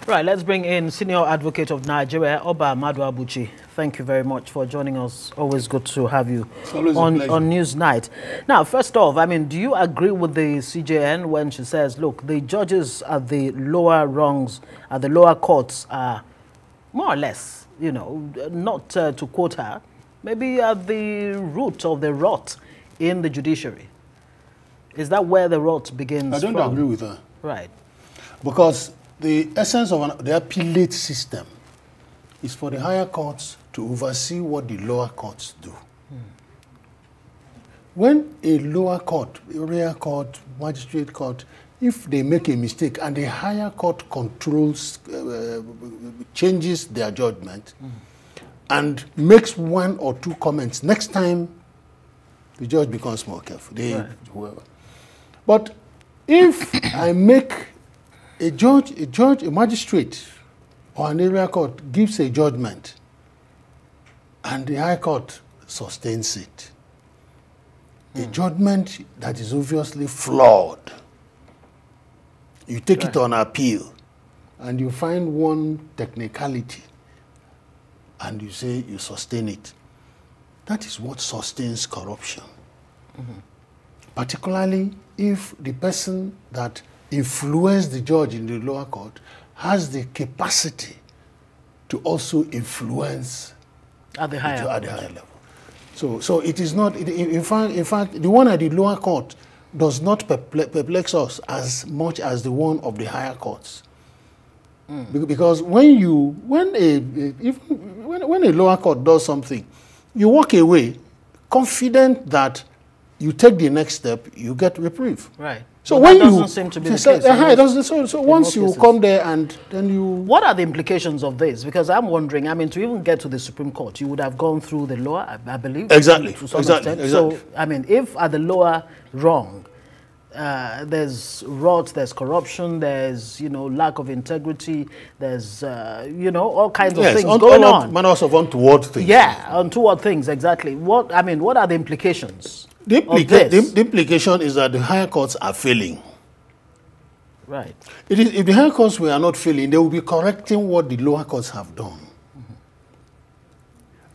Right, let's bring in Senior Advocate of Nigeria, Oba Maduabuchi. Thank you very much for joining us. Always good to have you on Newsnight. Now, first off, I mean, do you agree with the CJN when she says, look, the judges at the lower rungs, at the lower courts are more or less, you know, not to quote her, maybe at the root of the rot in the judiciary? Is that where the rot begins? I don't agree with her. Right. Because the essence of the appellate system is for the higher courts to oversee what the lower courts do. When a lower court, area court, magistrate court, if they make a mistake and the higher court controls, changes their judgment and makes one or two comments, next time the judge becomes more careful. Whoever. But if I make a magistrate or an area court gives a judgment and the high court sustains it, a judgment that is obviously flawed, you take it on appeal and you find one technicality and you say you sustain it. That is what sustains corruption. Particularly if the person that influenced the judge in the lower court has the capacity to also influence at the higher level. So it is not, in fact, the one at the lower court does not perplex us as much as the one of the higher courts. Because when a lower court does something, you walk away confident that you take the next step, you get reprieve. Right. So when that doesn't seem to be the case. So once you come there and then you... What are the implications of this? Because I'm wondering, I mean, to even get to the Supreme Court, you would have gone through the lower, I believe. Exactly. To some extent. So, I mean, if at the lower rung, there's rot, there's corruption, there's, you know, lack of integrity, there's, you know, all kinds of things going on. Manners of untoward things. Yeah, untoward things, exactly. What are the implications? The implication is that the higher courts are failing. Right. If the higher courts were not failing, they will be correcting what the lower courts have done.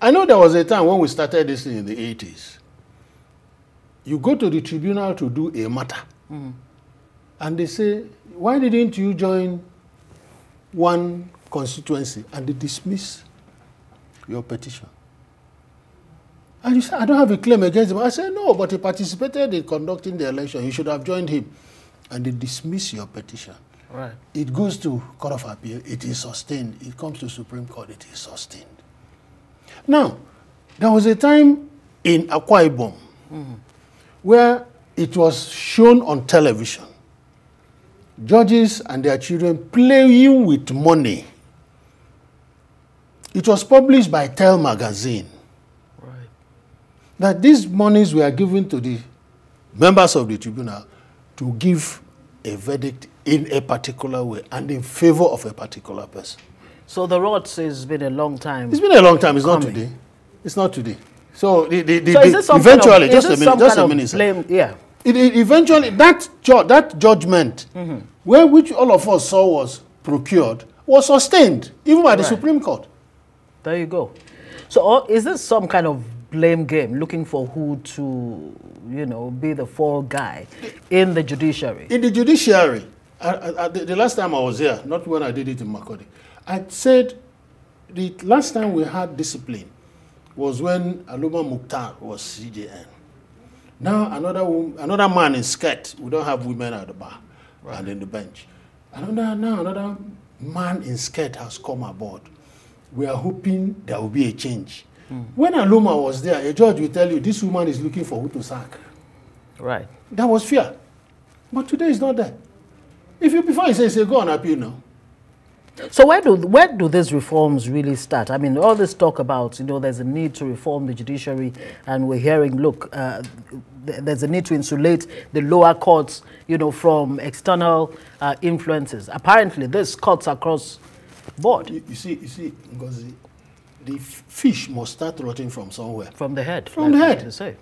I know there was a time when we started this in the 80s. You go to the tribunal to do a matter. And they say, why didn't you join one constituency? And they dismiss your petition. And you say, I don't have a claim against him. I say, no, but he participated in conducting the election. You should have joined him. And they dismiss your petition. Right. It goes to Court of Appeal. It is sustained. It comes to Supreme Court. It is sustained. Now, there was a time in Akwa Ibom where it was shown on television. Judges and their children playing with money. It was published by Tell magazine. That these monies were given to the members of the tribunal to give a verdict in a particular way and in favor of a particular person. So the rot has been a long time. It's been a long time. It's not today. It's not today. So eventually, just a minute. Yeah. Eventually, that judgment, which all of us saw was procured, was sustained even by the Supreme Court. There you go. So is this some kind of blame game, looking for who to, you know, be the fall guy in the judiciary? In the judiciary, the last time I was here, not when I did it in Makodi, I said the last time we had discipline was when Aluma Mukhtar was CJN. Now another man in skirt. We don't have women at the bar and in the bench. Another man in skirt has come aboard. We are hoping there will be a change. When Aluma was there, a judge will tell you, this woman is looking for who to sack. Right. That was fear. But today it's not there. If you prefer, say, go on appeal now. So where do these reforms really start? I mean, all this talk about, you know, there's a need to reform the judiciary, and we're hearing, look, there's a need to insulate the lower courts, you know, from external influences. Apparently, this cuts across board. You see, Ngozi, the fish must start rotting from somewhere. From the head. From the head. To say.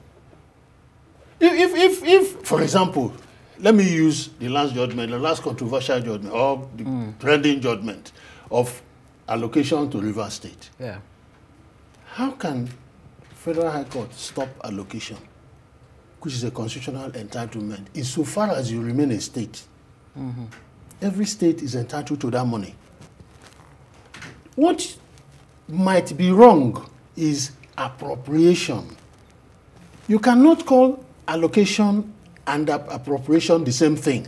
If, for example, let me use the last judgment, the last controversial judgment, or the trending judgment of allocation to Rivers State. Yeah. How can Federal High Court stop allocation, which is a constitutional entitlement, insofar as you remain a state? Every state is entitled to that money. What might be wrong is appropriation. You cannot call allocation and appropriation the same thing.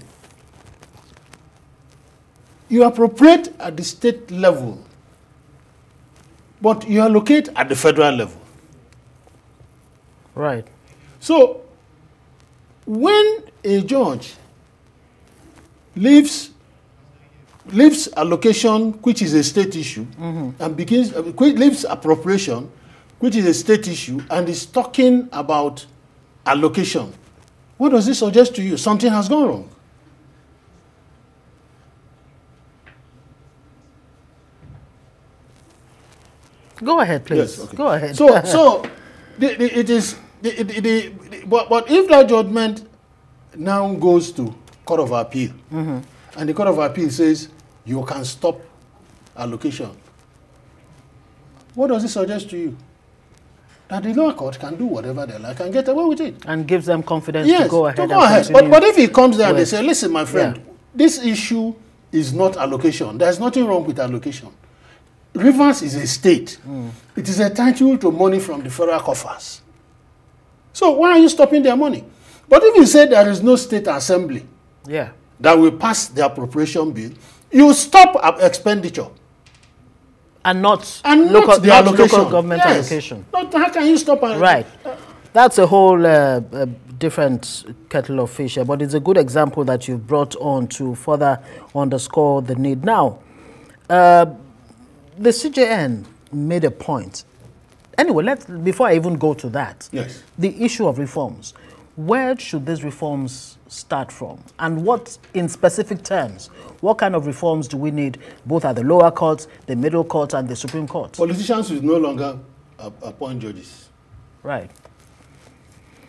You appropriate at the state level, but you allocate at the federal level. Right. So, when a judge leaves allocation, which is a state issue, and leaves appropriation, which is a state issue, and is talking about allocation, what does this suggest to you? Something has gone wrong. Go ahead, please. Yes, okay. Go ahead. So but if that judgment now goes to Court of Appeal, and the Court of Appeal says you can stop allocation, what does it suggest to you? That the lower court can do whatever they like and get away with it. And gives them confidence Yes, to go ahead. But if it comes there and they say, listen, my friend, this issue is not allocation. There's nothing wrong with allocation. Rivers is a state. It is entitled to money from the federal coffers. So why are you stopping their money? But if you say there is no state assembly that will pass the appropriation bill, you stop expenditure. And not local government yes. allocation. Not, how can you stop? Right. That's a whole different kettle of fish here, but it's a good example that you've brought on to further underscore the need. Now, the CJN made a point. Anyway, before I even go to that, yes, the issue of reforms. Where should these reforms start from? And what, in specific terms, what kind of reforms do we need, both at the lower courts, the middle courts, and the Supreme Court? Politicians will no longer appoint judges. Right.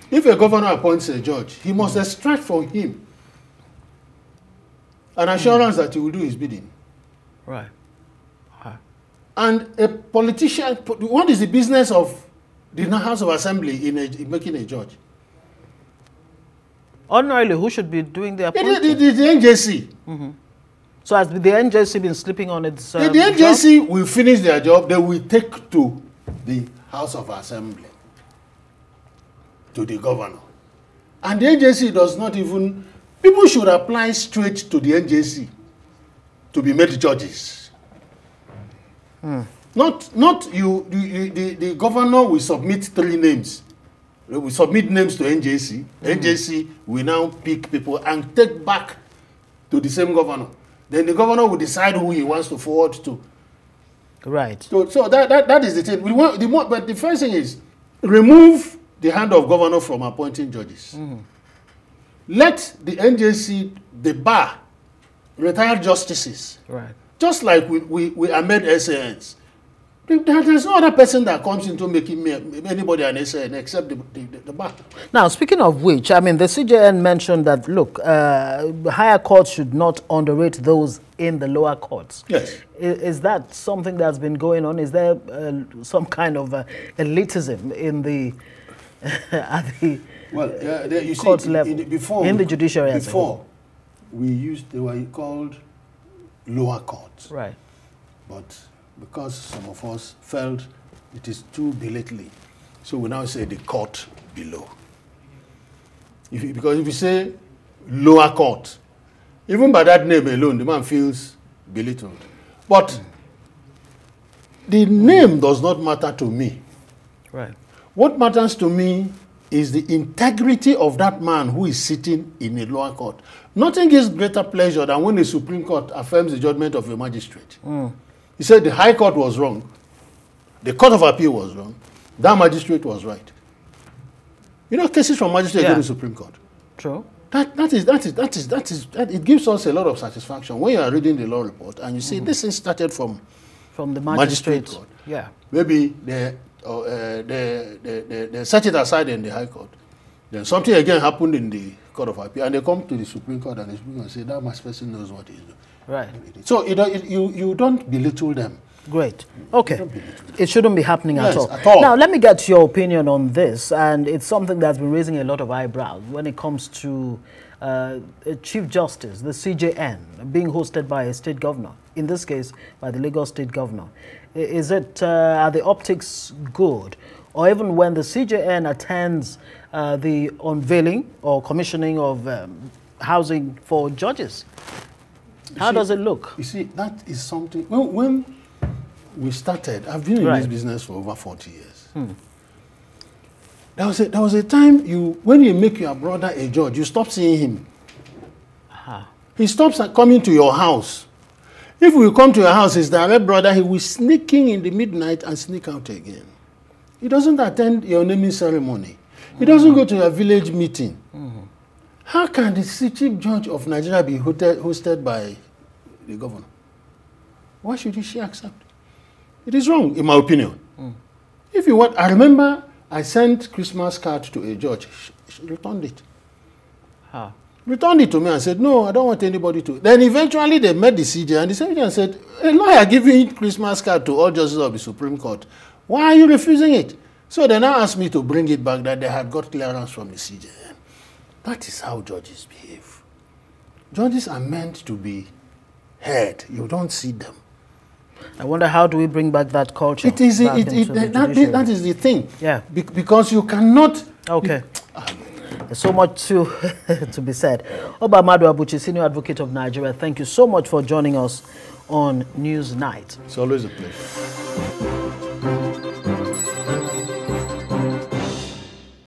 If a governor appoints a judge, he must extract from him an assurance that he will do his bidding. Right. And a politician, what is the business of the House of Assembly in making a judge? Ordinarily, who should be doing the appointment? The NJC. So has the NJC been sleeping on its the NJC will finish their job, they will take to the House of Assembly, to the governor. And the NJC does not even, people should apply straight to the NJC to be made judges. Not you, the governor will submit 3 names. We submit names to NJC. NJC will now pick people and take back to the same governor. Then the governor will decide who he wants to forward to. Right. So that is the thing. But the first thing is, remove the hand of governor from appointing judges. Let the NJC, the bar, retired justices. Right. Just like we amend SANs. There's no other person that comes into making anybody an SAN except the bar. Now, speaking of which, I mean, the CJN mentioned that, look, higher courts should not underrate those in the lower courts. Yes. Is that something that's been going on? Is there some kind of elitism in the at the court level, before, in the judiciary? Before, they were called lower courts. Right. But because some of us felt it is too belittling, so we now say the court below. Because if you say lower court, even by that name alone, the man feels belittled. But the name does not matter to me. Right. What matters to me is the integrity of that man who is sitting in a lower court. Nothing gives greater pleasure than when the Supreme Court affirms the judgment of a magistrate. He said the High Court was wrong, the Court of Appeal was wrong, that magistrate was right. You know, cases from magistrate to the Supreme Court. True. It gives us a lot of satisfaction when you are reading the law report and you see this thing started from the magistrate court. Yeah. Maybe they set it aside in the High Court. Then something again happened in the Court of Appeal, and they come to the Supreme Court, and the Supreme Court say that person knows what he's doing. Right. So you don't belittle them. Great. Okay. It shouldn't be happening at all. At all. Now, let me get your opinion on this, and it's something that's been raising a lot of eyebrows when it comes to Chief Justice, the CJN, being hosted by a state governor, in this case, by the Lagos State Governor. Is it, are the optics good? Or even when the CJN attends the unveiling or commissioning of housing for judges? How does it look? You see, that is something, when we started, I've been in this business for over 40 years. There was a time when you make your brother a judge, you stop seeing him. He stops coming to your house. If we come to your house, his direct brother, he will sneaking in the midnight and sneak out again. He doesn't attend your naming ceremony. He doesn't go to your village meeting. How can the chief judge of Nigeria be hosted by the governor? Why should she accept? It is wrong, in my opinion. If you want, I remember I sent Christmas card to a judge. She returned it. Returned it to me and said, no, I don't want anybody to. Then eventually they met the CJ, and the CJ said, a lawyer giving Christmas card to all judges of the Supreme Court. Why are you refusing it? So they now asked me to bring it back, that they had got clearance from the CJN. That is how judges behave. Judges are meant to be heard. You don't see them. I wonder, how do we bring back that culture? That is the thing. Yeah. Because you cannot... Okay. There's so much to be said. Oba Maduabuchi, Senior Advocate of Nigeria, thank you so much for joining us on Newsnight. It's always a pleasure.